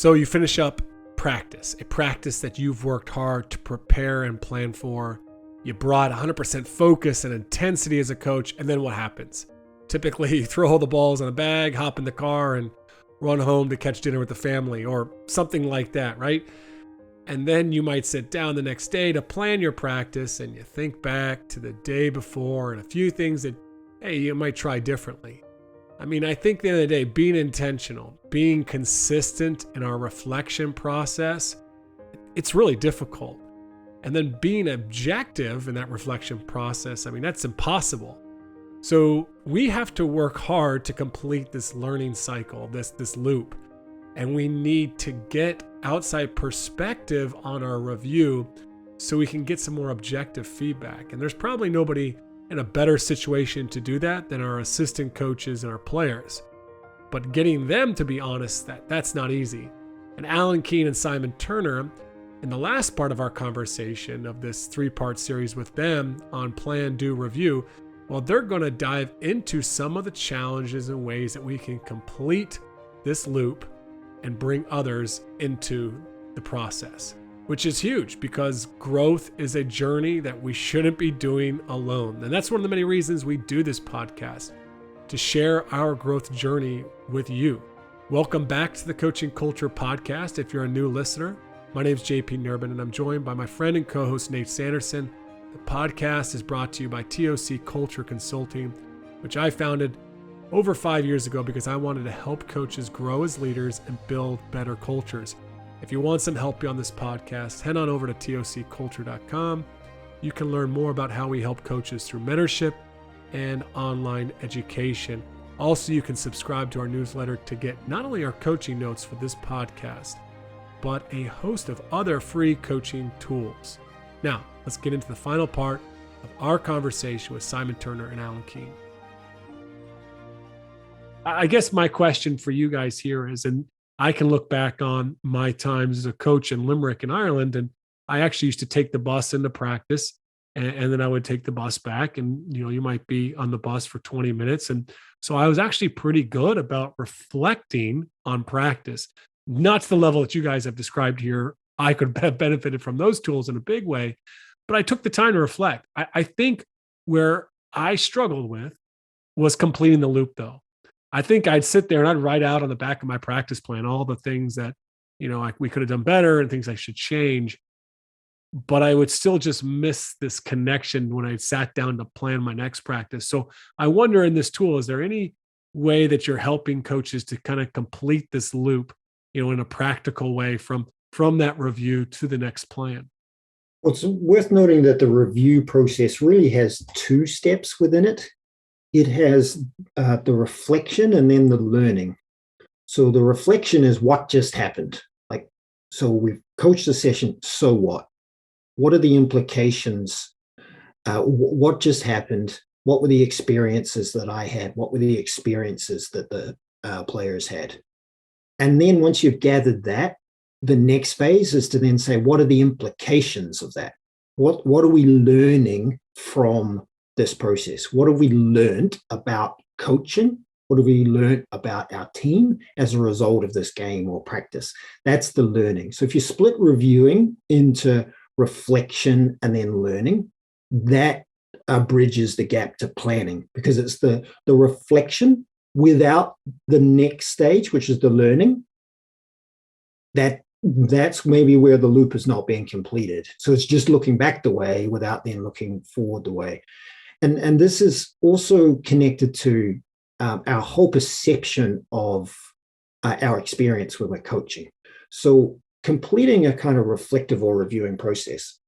So you finish up practice, a practice that you've worked hard to prepare and plan for. You brought 100% focus and intensity as a coach, and then what happens? Typically, you throw all the balls in a bag, hop in the car, and run home to catch dinner with the family or something like that, right? And then you might sit down the next day to plan your practice, and you think back to the day before and a few things that, hey, you might try differently. I mean, I think at the end of the day, being intentional, being consistent in our reflection process, it's really difficult. And then being objective in that reflection process, I mean, that's impossible. So we have to work hard to complete this learning cycle, this loop. And we need to get outside perspective on our review so we can get some more objective feedback. And there's probably nobody in a better situation to do that than our assistant coaches and our players. But getting them to be honest, that's not easy. And Alan Keane and Simon Turner, in the last part of our conversation of this 3-part series with them on Plan, Do, Review, well, they're going to dive into some of the challenges and ways that we can complete this loop and bring others into the process, which is huge because growth is a journey that we shouldn't be doing alone. And that's one of the many reasons we do this podcast, to share our growth journey with you. Welcome back to the Coaching Culture Podcast. If you're a new listener, my name is JP Nurbin, and I'm joined by my friend and co-host Nate Sanderson. The podcast is brought to you by TOC Culture Consulting, which I founded over 5 years ago because I wanted to help coaches grow as leaders and build better cultures. If you want some help on this podcast, head on over to tocculture.com. You can learn more about how we help coaches through mentorship and online education. Also, you can subscribe to our newsletter to get not only our coaching notes for this podcast, but a host of other free coaching tools. Now, let's get into the final part of our conversation with Simon Turner and Alan Keane. I guess my question for you guys here is, and I can look back on my times as a coach in Limerick in Ireland, and I actually used to take the bus into practice, and then I would take the bus back, and you might be on the bus for 20 minutes. And so I was actually pretty good about reflecting on practice, not to the level that you guys have described here. I could have benefited from those tools in a big way, but I took the time to reflect. I think where I struggled with was completing the loop, though. I think I'd sit there and I'd write out on the back of my practice plan all the things that, we could have done better and things I should change. But I would still just miss this connection when I sat down to plan my next practice. So I wonder, in this tool, is there any way that you're helping coaches to kind of complete this loop, in a practical way from that review to the next plan? Well, it's worth noting that the review process really has 2 steps within it. It has the reflection and then the learning. So the reflection is what just happened. So we've coached the session, so what? What are the implications? What just happened? What were the experiences that I had? What were the experiences that the players had? And then once you've gathered that, the next phase is to then say, what are the implications of that? What are we learning from this process? What have we learned about coaching? What have we learned about our team as a result of this game or practice? That's the learning. So if you split reviewing into reflection and then learning, that bridges the gap to planning, because it's the reflection without the next stage, which is the learning. That's maybe where the loop is not being completed. So it's just looking back the way without then looking forward the way. And this is also connected to our whole perception of our experience when we're coaching. So completing a kind of reflective or reviewing process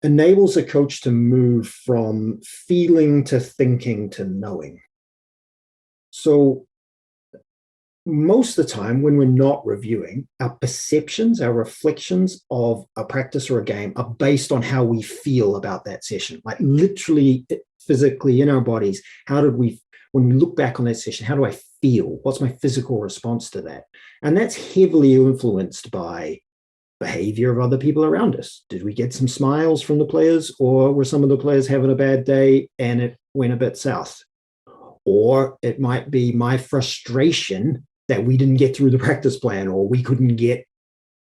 enables a coach to move from feeling to thinking to knowing. So most of the time when we're not reviewing, our perceptions, our reflections of a practice or a game are based on how we feel about that session, like literally physically in our bodies. When we look back on that session, how do I feel? What's my physical response to that? And that's heavily influenced by behavior of other people around us. Did we get some smiles from the players, or were some of the players having a bad day and it went a bit south? Or it might be my frustration that we didn't get through the practice plan, or we couldn't get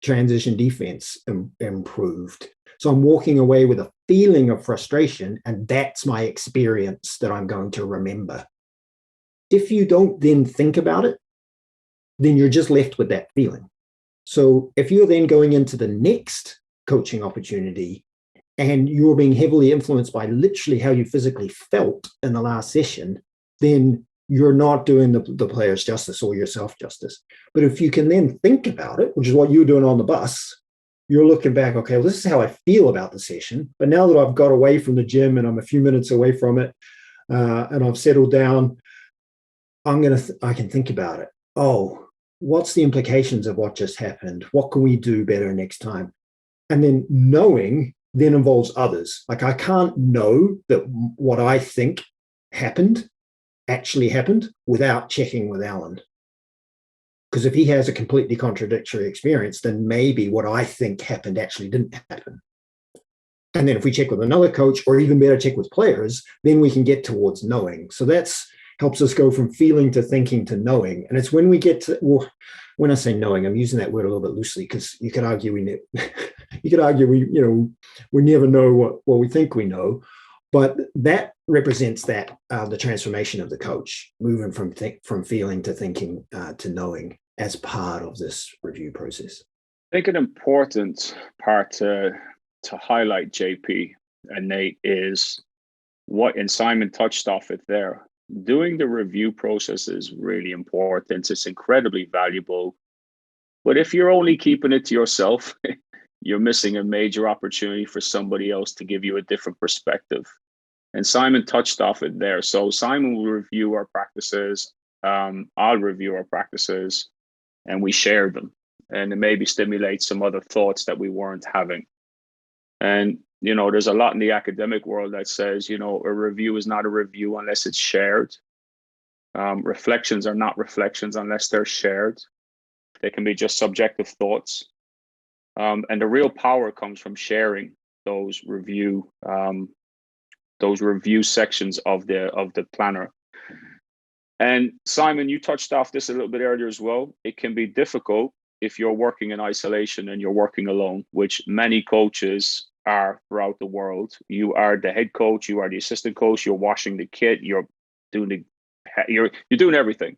transition defense improved. So I'm walking away with a feeling of frustration, and that's my experience that I'm going to remember. If you don't then think about it, then you're just left with that feeling. So if you're then going into the next coaching opportunity and you're being heavily influenced by literally how you physically felt in the last session, then you're not doing the players justice or yourself justice. But if you can then think about it, which is what you're doing on the bus, you're looking back, okay, well, this is how I feel about the session. But now that I've got away from the gym and I'm a few minutes away from it, and I've settled down, I can think about it. Oh, what's the implications of what just happened? What can we do better next time? And then knowing then involves others. Like, I can't know that what I think happened actually happened without checking with Alan. Because if he has a completely contradictory experience, then maybe what I think happened actually didn't happen. And then if we check with another coach, or even better, check with players, then we can get towards knowing. So that's helps us go from feeling to thinking to knowing. And it's when we get to, well, when I say knowing, I'm using that word a little bit loosely, because you could argue we never know what we think we know. But that represents that the transformation of the coach, moving from feeling to thinking to knowing as part of this review process. I think an important part to highlight, JP and Nate, is what, and Simon touched off it there. Doing the review process is really important. It's incredibly valuable. But if you're only keeping it to yourself, you're missing a major opportunity for somebody else to give you a different perspective. And Simon touched off it there. So Simon will review our practices. I'll review our practices, and we share them. And it maybe stimulates some other thoughts that we weren't having. And, there's a lot in the academic world that says, a review is not a review unless it's shared. Reflections are not reflections unless they're shared. They can be just subjective thoughts. And the real power comes from sharing those review sections of the planner. And Simon, you touched off this a little bit earlier as well. It can be difficult if you're working in isolation and you're working alone, which many coaches are throughout the world. You are the head coach, you are the assistant coach, you're washing the kit, you're doing everything.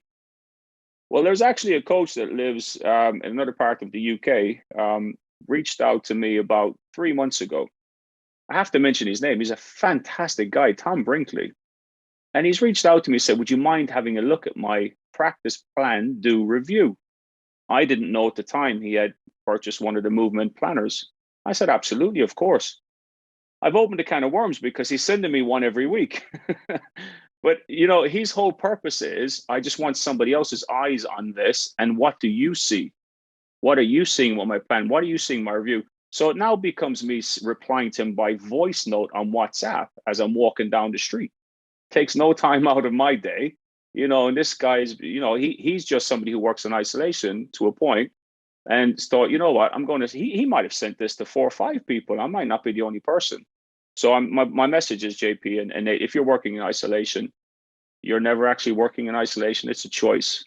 Well, there's actually a coach that lives in another part of the UK, reached out to me about 3 months ago. I have to mention his name. He's a fantastic guy, Tom Brinkley. And he's reached out to me and said, would you mind having a look at my practice plan do review? I didn't know at the time he had purchased one of the Mvmt planners. I said, absolutely, of course. I've opened a can of worms because he's sending me one every week. But, his whole purpose is, I just want somebody else's eyes on this. And what do you see? What are you seeing with my plan? What are you seeing my review? So it now becomes me replying to him by voice note on WhatsApp as I'm walking down the street. Takes no time out of my day. And this guy's, he's just somebody who works in isolation to a point, and thought, what, I'm going to, he might have sent this to 4 or 5 people. I might not be the only person. So my message is, JP, and Nate, if you're working in isolation, you're never actually working in isolation. It's a choice,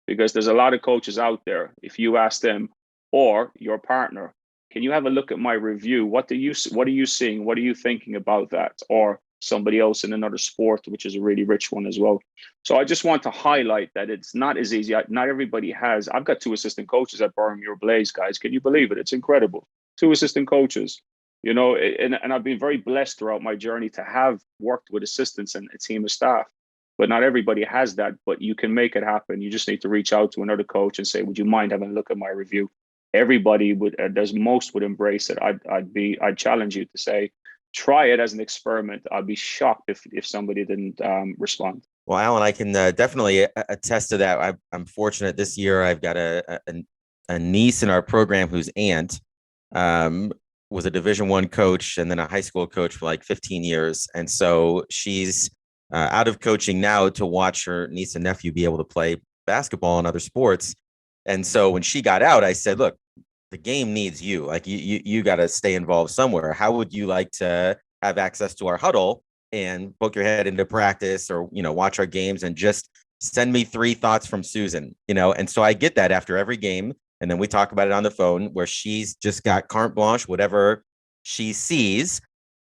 because there's a lot of coaches out there. If you ask them, or your partner, can you have a look at my review? What are you seeing? What are you thinking about that? Or somebody else in another sport, which is a really rich one as well. So I just want to highlight that it's not as easy. Not everybody has. I've got 2 assistant coaches at Birmingham Blaze, guys. Can you believe it? It's incredible. 2 assistant coaches, and I've been very blessed throughout my journey to have worked with assistants and a team of staff. But not everybody has that, but you can make it happen. You just need to reach out to another coach and say, would you mind having a look at my review? Everybody would, most would embrace it. I'd challenge you to say, try it as an experiment. I'd be shocked if somebody didn't respond. Well, Alan, I can definitely attest to that. I'm fortunate this year. I've got a niece in our program whose aunt was a Division I coach and then a high school coach for like 15 years. And so she's out of coaching now to watch her niece and nephew be able to play basketball and other sports. And so when she got out, I said, look, the game needs you. Like you got to stay involved somewhere. How would you like to have access to our huddle and poke your head into practice, or, watch our games and just send me 3 thoughts from Susan, and so I get that after every game. And then we talk about it on the phone where she's just got carte blanche, whatever she sees.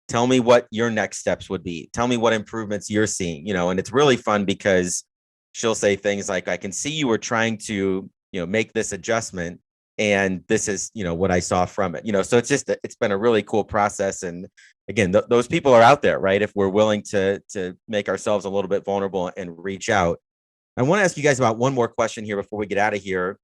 Tell me what your next steps would be. Tell me what improvements you're seeing, and it's really fun because she'll say things like, I can see you were trying to, make this adjustment, and this is, what I saw from it, so it's been a really cool process. And again, those people are out there, right? If we're willing to make ourselves a little bit vulnerable and reach out. I want to ask you guys about one more question here before we get out of here,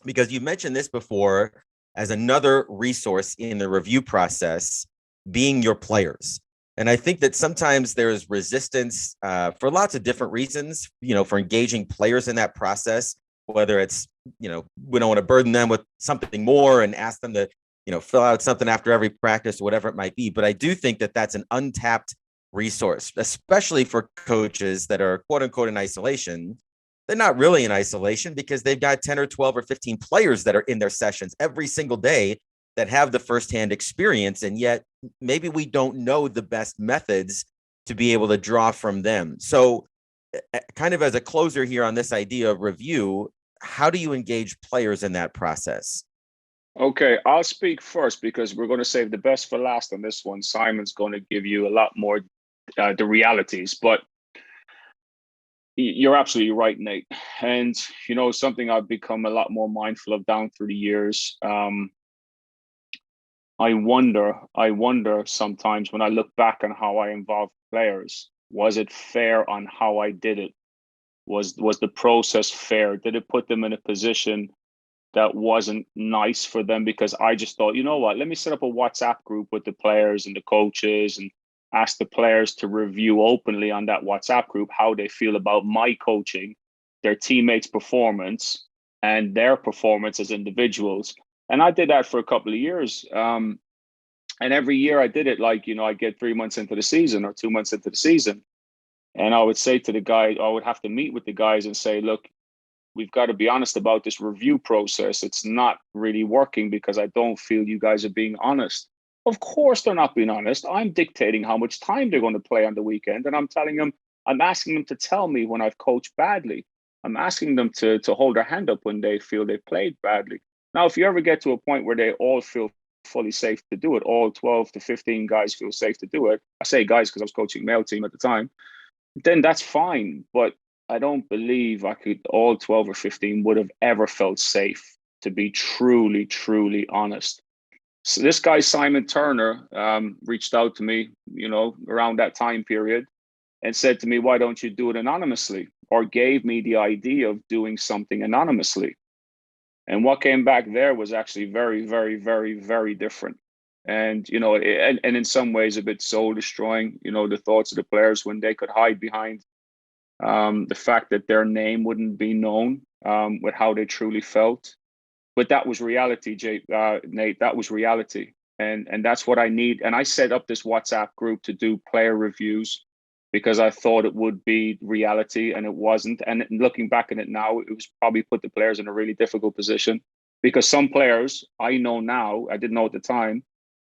because you mentioned this before as another resource in the review process, being your players. And I think that sometimes there's resistance for lots of different reasons, for engaging players in that process, whether it's, we don't want to burden them with something more and ask them to, fill out something after every practice or whatever it might be. But I do think that that's an untapped resource, especially for coaches that are quote unquote in isolation. They're not really in isolation because they've got 10 or 12 or 15 players that are in their sessions every single day that have the firsthand experience. And yet maybe we don't know the best methods to be able to draw from them. So kind of as a closer here on this idea of review, how do you engage players in that process? Okay, I'll speak first because we're going to save the best for last on this one. Simon's going to give you a lot more the realities, but you're absolutely right, Nate. And, something I've become a lot more mindful of down through the years. I wonder sometimes when I look back on how I involved players, was it fair on how I did it? Was the process fair? Did it put them in a position that wasn't nice for them? Because I just thought, let me set up a WhatsApp group with the players and the coaches and ask the players to review openly on that WhatsApp group how they feel about my coaching, their teammates' performance, and their performance as individuals. And I did that for a couple of years. And every year I did it I'd get 3 months into the season or 2 months into the season. And I would say to the guy, I would have to meet with the guys and say, look, we've got to be honest about this review process. It's not really working because I don't feel you guys are being honest. Of course, they're not being honest. I'm dictating how much time they're going to play on the weekend. And I'm asking them to tell me when I've coached badly. I'm asking them to hold their hand up when they feel they played badly. Now, if you ever get to a point where they all feel fully safe to do it, all 12 to 15 guys feel safe to do it. I say guys because I was coaching male team at the time. Then that's fine. But I don't believe all 12 or 15 would have ever felt safe, to be truly, truly honest. So this guy, Simon Turner, reached out to me, around that time period and said to me, why don't you do it anonymously? Or gave me the idea of doing something anonymously. And what came back there was actually very, very, very, very different. And, and in some ways a bit soul destroying, the thoughts of the players when they could hide behind the fact that their name wouldn't be known with how they truly felt. But that was reality, Nate, that was reality. And that's what I need. And I set up this WhatsApp group to do player reviews because I thought it would be reality and it wasn't. And looking back at it now, it was probably put the players in a really difficult position because some players I know now, I didn't know at the time,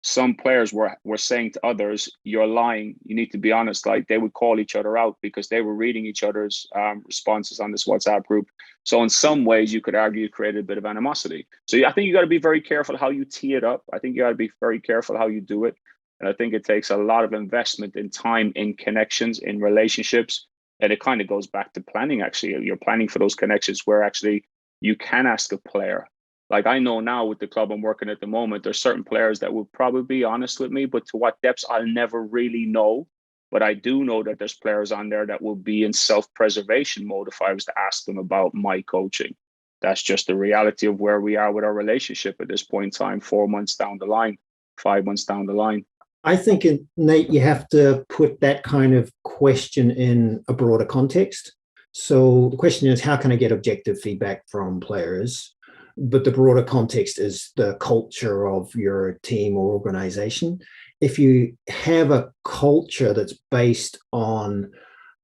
some players were saying to others, you're lying, you need to be honest. Like they would call each other out because they were reading each other's responses on this WhatsApp group. So in some ways you could argue it created a bit of animosity. So I think you got to be very careful how you tee it up. I think you got to be very careful how you do it. And I think it takes a lot of investment in time, in connections, in relationships. And it kind of goes back to planning, actually. You're planning for those connections where actually you can ask a player. Like I know now with the club I'm working at the moment, there's certain players that will probably be honest with me, but to what depths I'll never really know. But I do know that there's players on there that will be in self-preservation mode if I was to ask them about my coaching. That's just the reality of where we are with our relationship at this point in time, 4 months down the line, 5 months down the line. I think, Nate, you have to put that kind of question in a broader context. So the question is, how can I get objective feedback from players? But the broader context is the culture of your team or organization. If you have a culture that's based on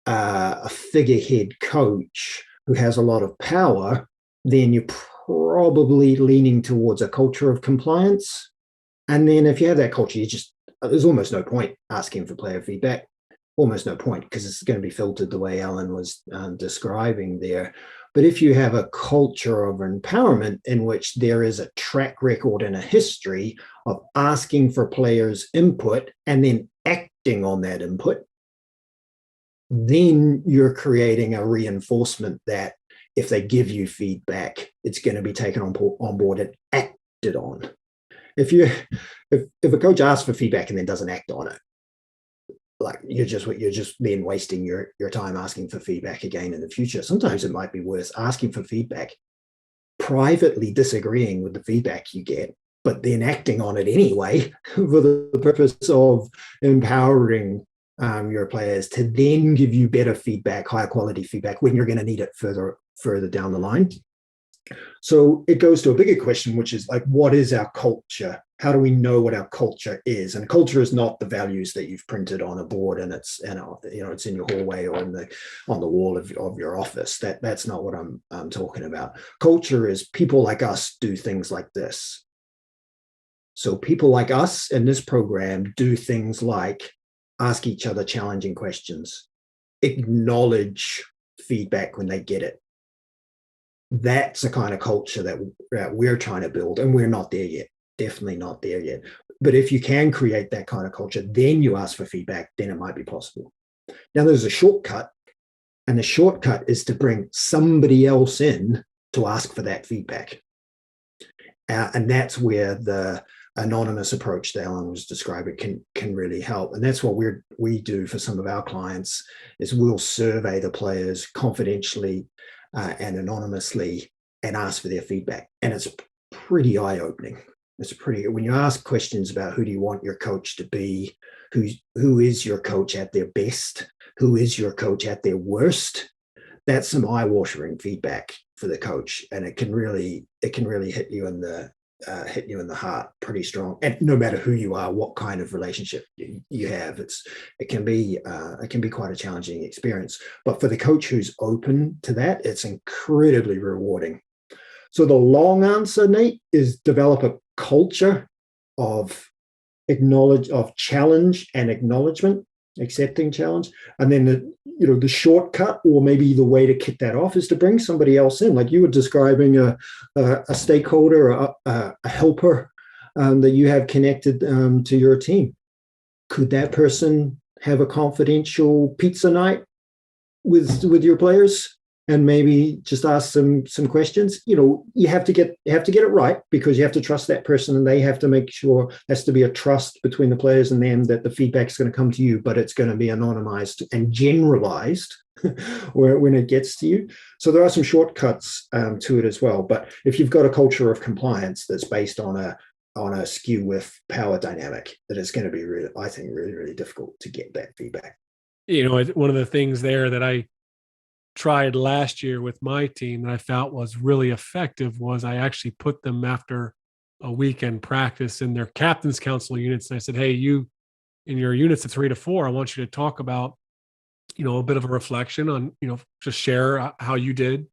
a figurehead coach who has a lot of power, then you're probably leaning towards a culture of compliance. And then if you have that culture, there's almost no point asking for player feedback almost no point because it's going to be filtered the way Alan was describing there. But if you have a culture of empowerment in which there is a track record and a history of asking for players' input and then acting on that input, then you're creating a reinforcement that if they give you feedback, it's going to be taken on board and acted on. If a coach asks for feedback and then doesn't act on it, like you're just then wasting your time asking for feedback again in the future. Sometimes it might be worth asking for feedback, privately disagreeing with the feedback you get, but then acting on it anyway for the purpose of empowering your players to then give you better feedback, higher quality feedback when you're going to need it further down the line. So it goes to a bigger question, which is like, what is our culture? How do we know what our culture is? And culture is not the values that you've printed on a board and it's it's in your hallway or on the wall of your office. That's not what I'm talking about. Culture is people like us do things like this. So people like us in this program do things like ask each other challenging questions, acknowledge feedback when they get it. That's the kind of culture that we're trying to build, and we're not there yet. Definitely not there yet. But if you can create that kind of culture, then you ask for feedback, then it might be possible. Now there's a shortcut, and the shortcut is to bring somebody else in to ask for that feedback. And that's where the anonymous approach that Alan was describing can really help. And that's what we do for some of our clients is we'll survey the players confidentially and anonymously and ask for their feedback. And it's pretty eye-opening. When you ask questions about who do you want your coach to be, who is your coach at their best, who is your coach at their worst, that's some eye-watering feedback for the coach, and it can really hit you in the heart pretty strong. And no matter who you are, what kind of relationship you have, it can be quite a challenging experience. But for the coach who's open to that, it's incredibly rewarding. So the long answer, Nate, is develop a culture of challenge and acknowledgement, accepting challenge. And then the shortcut, or maybe the way to kick that off, is to bring somebody else in, like you were describing a stakeholder, a helper that you have connected to your team. Could that person have a confidential pizza night with your players? And maybe just ask some questions. You have to get it right, because you have to trust that person, and they have to make sure there has to be a trust between the players and them that the feedback is going to come to you, but it's going to be anonymized and generalized when it gets to you. So there are some shortcuts to it as well. But if you've got a culture of compliance that's based on a skew with power dynamic, that it's going to be really, I think, really, really difficult to get that feedback. One of the things there that I tried last year with my team that I felt was really effective was I actually put them after a weekend practice in their captain's council units. And I said, hey, you in your units of 3 to 4, I want you to talk about, a bit of a reflection on, just share how you did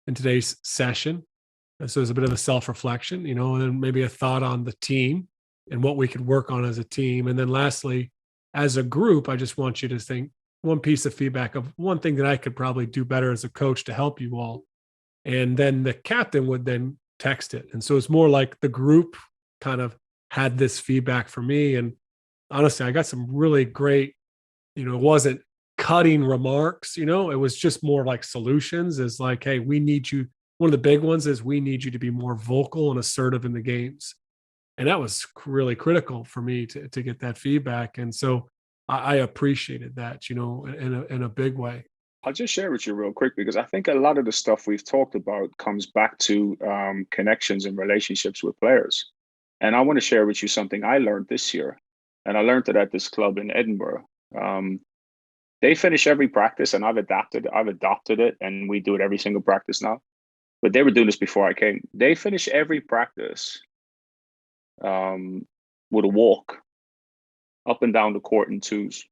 in today's session. And so there's a bit of a self-reflection, and then maybe a thought on the team and what we could work on as a team. And then lastly, as a group, I just want you to think one piece of feedback of one thing that I could probably do better as a coach to help you all. And then the captain would then text it. And so it's more like the group kind of had this feedback for me. And honestly, I got some really great, it wasn't cutting remarks, it was just more like solutions. Is like, hey, we need you. One of the big ones is we need you to be more vocal and assertive in the games. And that was really critical for me to get that feedback. And so I appreciated that, in a big way. I'll just share with you real quick, because I think a lot of the stuff we've talked about comes back to connections and relationships with players. And I want to share with you something I learned this year. And I learned it at this club in Edinburgh. They finish every practice, and I've adopted it, and we do it every single practice now. But they were doing this before I came. They finish every practice with a walk up and down the court in twos,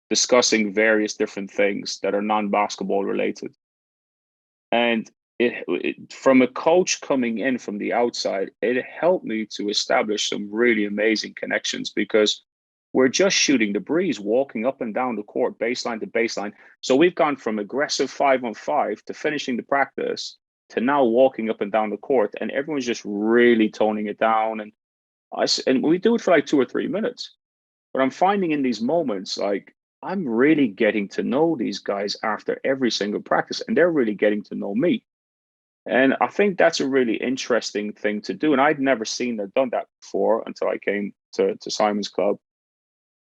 discussing various different things that are non-basketball related. And it from a coach coming in from the outside, it helped me to establish some really amazing connections, because we're just shooting the breeze, walking up and down the court, baseline to baseline. So we've gone from aggressive 5-on-5 to finishing the practice to now walking up and down the court, and everyone's just really toning it down. And we do it for like 2 or 3 minutes. But I'm finding in these moments, like, I'm really getting to know these guys after every single practice, and they're really getting to know me. And I think that's a really interesting thing to do. And I'd never seen or done that before until I came to Simon's club.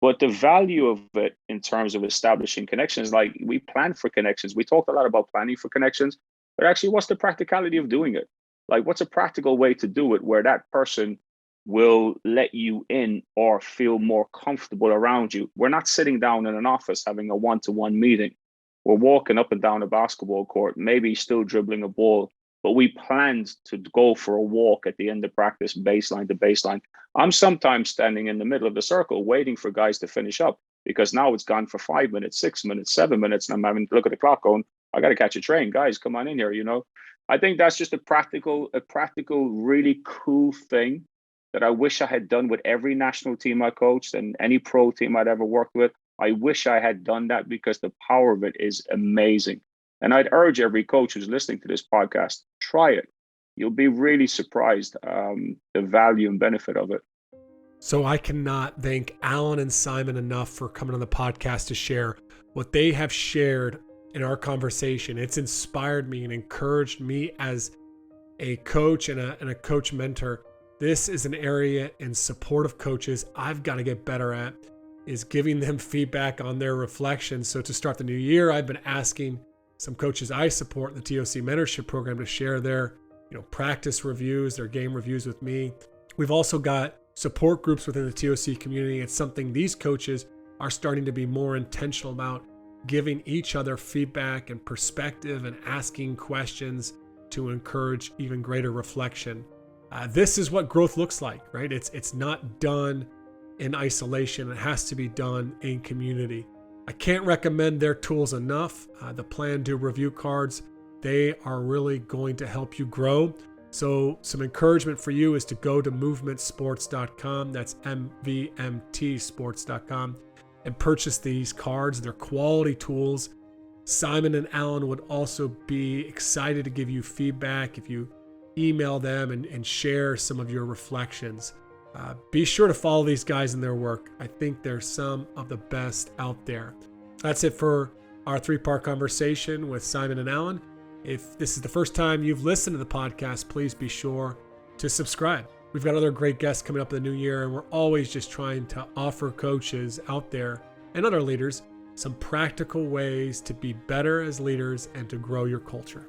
But the value of it in terms of establishing connections, like, we plan for connections. We talked a lot about planning for connections, but actually, what's the practicality of doing it? Like, what's a practical way to do it where that person will let you in or feel more comfortable around you? We're not sitting down in an office having a one-to-one meeting. We're walking up and down a basketball court, maybe still dribbling a ball, but we planned to go for a walk at the end of practice, baseline to baseline. I'm sometimes standing in the middle of the circle waiting for guys to finish up, because now it's gone for 5 minutes, 6 minutes, 7 minutes, and I'm having to look at the clock going, I got to catch a train. Guys, come on in here, I think that's just a practical, really cool thing that I wish I had done with every national team I coached and any pro team I'd ever worked with. I wish I had done that, because the power of it is amazing. And I'd urge every coach who's listening to this podcast, try it. You'll be really surprised the value and benefit of it. So I cannot thank Alan and Simon enough for coming on the podcast to share what they have shared in our conversation. It's inspired me and encouraged me as a coach and a coach mentor. This is an area in support of coaches I've got to get better at, is giving them feedback on their reflections. So to start the new year, I've been asking some coaches I support in the TOC mentorship program to share their practice reviews, their game reviews with me. We've also got support groups within the TOC community. It's something these coaches are starting to be more intentional about, giving each other feedback and perspective and asking questions to encourage even greater reflection. This is what growth looks like, right? It's not done in isolation. It has to be done in community. I can't recommend their tools enough. The Plan Do review cards, they are really going to help you grow. So some encouragement for you is to go to mvmtsports.com. That's mvmtsports.com, and purchase these cards. They're quality tools. Simon and Alan would also be excited to give you feedback if you email them and share some of your reflections. Be sure to follow these guys in their work. I think they're some of the best out there. That's it for our 3-part conversation with Simon and Alan. If this is the first time you've listened to the podcast, please be sure to subscribe. We've got other great guests coming up in the new year, and we're always just trying to offer coaches out there and other leaders some practical ways to be better as leaders and to grow your culture.